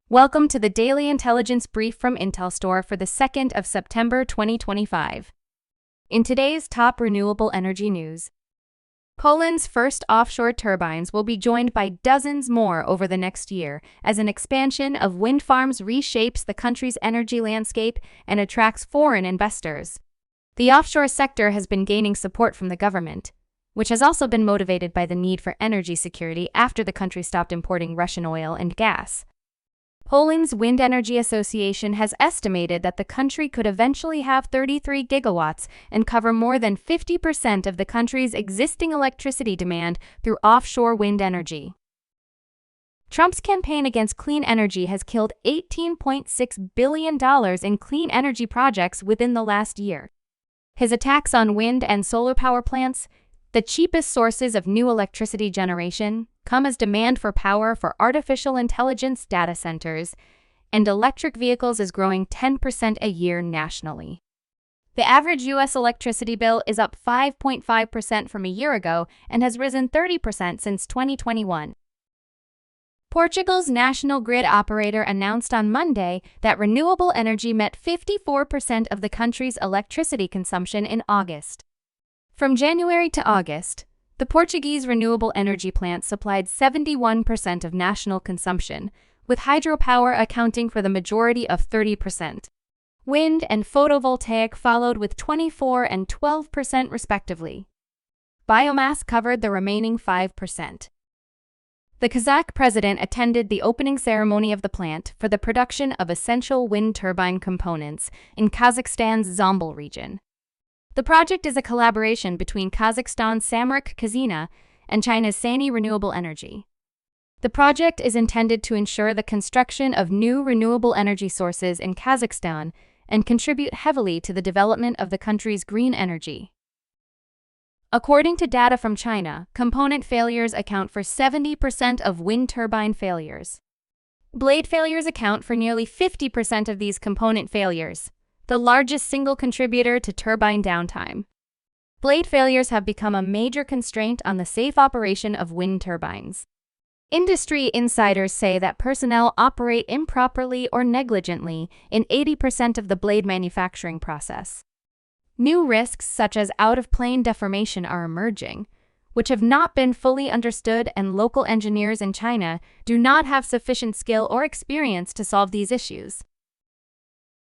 Welcome to the Daily Intelligence Brief from IntelStor for the 2nd of September 2025. In today's top renewable energy news, Poland's first offshore turbines will be joined by dozens more over the next year as an expansion of wind farms reshapes the country's energy landscape and attracts foreign investors. The offshore sector has been gaining support from the government, which has also been motivated by the need for energy security after the country stopped importing Russian oil and gas. Poland's Wind Energy Association has estimated that the country could eventually have 33 gigawatts and cover more than 50% of the country's existing electricity demand through offshore wind energy. Trump's campaign against clean energy has killed $18.6 billion in clean energy projects within the last year. His attacks on wind and solar power plants, the cheapest sources of new electricity generation, come as demand for power for artificial intelligence data centers and electric vehicles is growing 10% a year nationally. The average U.S. electricity bill is up 5.5% from a year ago and has risen 30% since 2021. Portugal's national grid operator announced on Monday that renewable energy met 54% of the country's electricity consumption in August. From January to August, the Portuguese renewable energy plant supplied 71% of national consumption, with hydropower accounting for the majority of 30%. Wind and photovoltaic followed with 24% and 12% respectively. Biomass covered the remaining 5%. The Kazakh President attended the opening ceremony of the plant for the production of essential wind turbine components in Kazakhstan's Zhambyl region. The project is a collaboration between Kazakhstan's SAMRUK-KAZYNA and China's Sany Renewable Energy. The project is intended to ensure the construction of new renewable energy sources in Kazakhstan and contribute heavily to the development of the country's green energy. According to data from China, component failures account for 70% of wind turbine failures. Blade failures account for nearly 50% of these component failures, the largest single contributor to turbine downtime. Blade failures have become a major constraint on the safe operation of wind turbines. Industry insiders say that personnel operate improperly or negligently in 80% of the blade manufacturing process. New risks such as out-of-plane deformation are emerging, which have not been fully understood, and local engineers in China do not have sufficient skill or experience to solve these issues.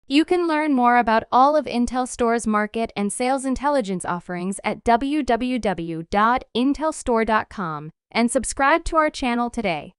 You can learn more about all of IntelStor's market and sales intelligence offerings at www.intelstor.com and subscribe to our channel today.